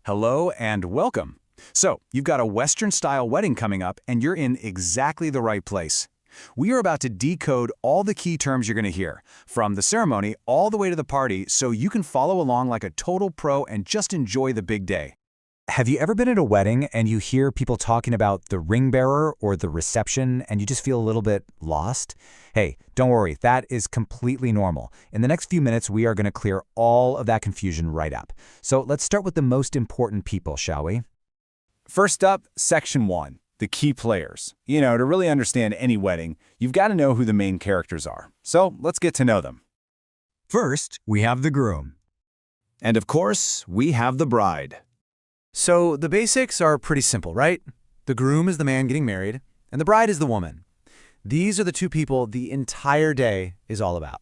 Hello and welcome. So, you've got a Western-style wedding coming up, and you're in exactly the right place. We are about to decode all the key terms you're going to hear, from the ceremony all the way to the party, so you can follow along like a total pro and just enjoy the big day. Have you ever been at a wedding and you hear people talking about the ring bearer or the reception and you just feel a little bit lost? Hey, don't worry, that is completely normal. In the next few minutes, we are going to clear all of that confusion right up. So let's start with the most important people, shall we? First up, Section 1, the key players. To really understand any wedding, you've got to know who the main characters are. So let's get to know them. First, we have the groom. And of course, we have the bride. So the basics are pretty simple, right? The groom is the man getting married, and the bride is the woman. These are the two people the entire day is all about.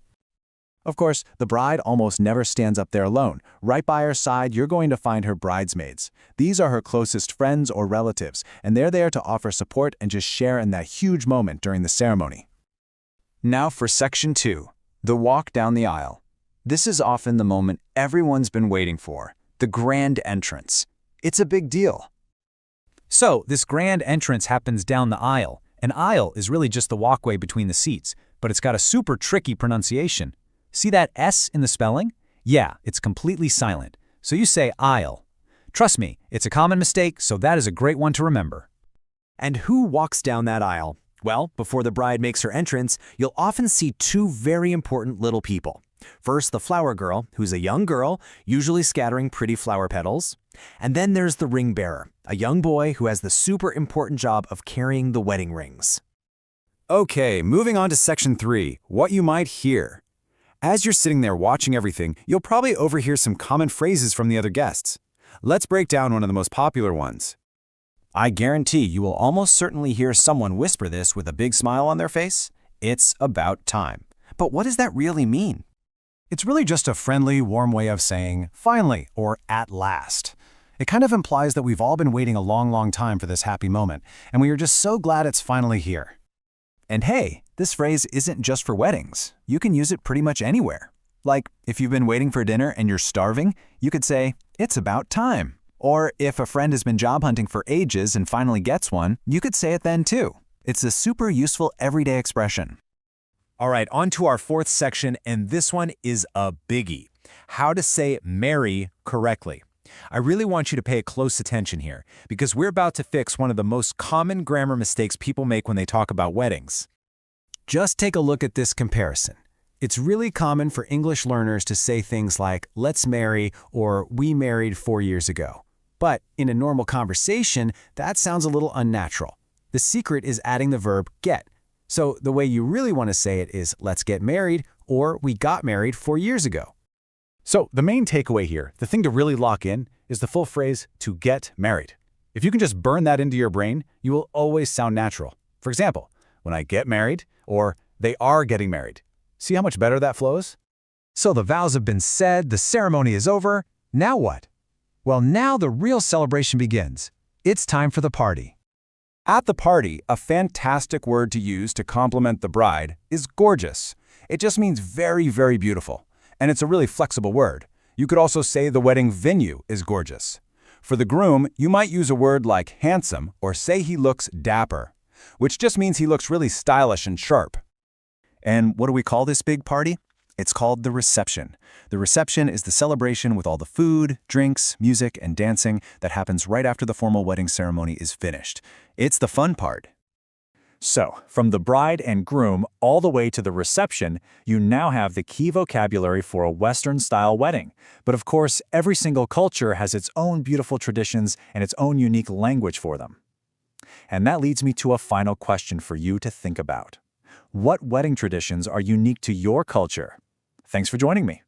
Of course, the bride almost never stands up there alone. Right by her side, you're going to find her bridesmaids. These are her closest friends or relatives, and they're there to offer support and just share in that huge moment during the ceremony. Now for Section 2, the walk down the aisle. This is often the moment everyone's been waiting for, the grand entrance. It's a big deal. So this grand entrance happens down the aisle. An aisle is really just the walkway between the seats, but it's got a super tricky pronunciation. See that S in the spelling? Yeah, it's completely silent. So you say aisle. Trust me, it's a common mistake, so that is a great one to remember. And who walks down that aisle? Well, before the bride makes her entrance, you'll often see two very important little people. First, the flower girl, who's a young girl, usually scattering pretty flower petals. And then there's the ring bearer, a young boy who has the super important job of carrying the wedding rings. Okay, moving on to Section 3, what you might hear. As you're sitting there watching everything, you'll probably overhear some common phrases from the other guests. Let's break down one of the most popular ones. I guarantee you will almost certainly hear someone whisper this with a big smile on their face. It's about time. But what does that really mean? It's really just a friendly, warm way of saying, finally, or at last. It kind of implies that we've all been waiting a long time for this happy moment, and we are just so glad it's finally here. And hey, this phrase isn't just for weddings. You can use it pretty much anywhere. Like, if you've been waiting for dinner and you're starving, you could say, it's about time. Or if a friend has been job hunting for ages and finally gets one, you could say it then too. It's a super useful everyday expression. All right, on to our fourth section, and this one is a biggie. How to say marry correctly. I really want you to pay close attention here, because we're about to fix one of the most common grammar mistakes people make when they talk about weddings. Just take a look at this comparison. It's really common for English learners to say things like, let's marry, or we married 4 years ago. But in a normal conversation, that sounds a little unnatural. The secret is adding the verb get. So the way you really want to say it is, let's get married, or we got married 4 years ago. So the main takeaway here, the thing to really lock in, is the full phrase, to get married. If you can just burn that into your brain, you will always sound natural. For example, when I get married, or they are getting married. See how much better that flows? So the vows have been said, the ceremony is over. Now what? Well, now the real celebration begins. It's time for the party. At the party, a fantastic word to use to compliment the bride is gorgeous. It just means very beautiful. And it's a really flexible word. You could also say the wedding venue is gorgeous. For the groom, you might use a word like handsome or say he looks dapper, which just means he looks really stylish and sharp. And what do we call this big party? It's called the reception. The reception is the celebration with all the food, drinks, music, and dancing that happens right after the formal wedding ceremony is finished. It's the fun part. So, from the bride and groom all the way to the reception, you now have the key vocabulary for a Western-style wedding. But of course, every single culture has its own beautiful traditions and its own unique language for them. And that leads me to a final question for you to think about. What wedding traditions are unique to your culture? Thanks for joining me.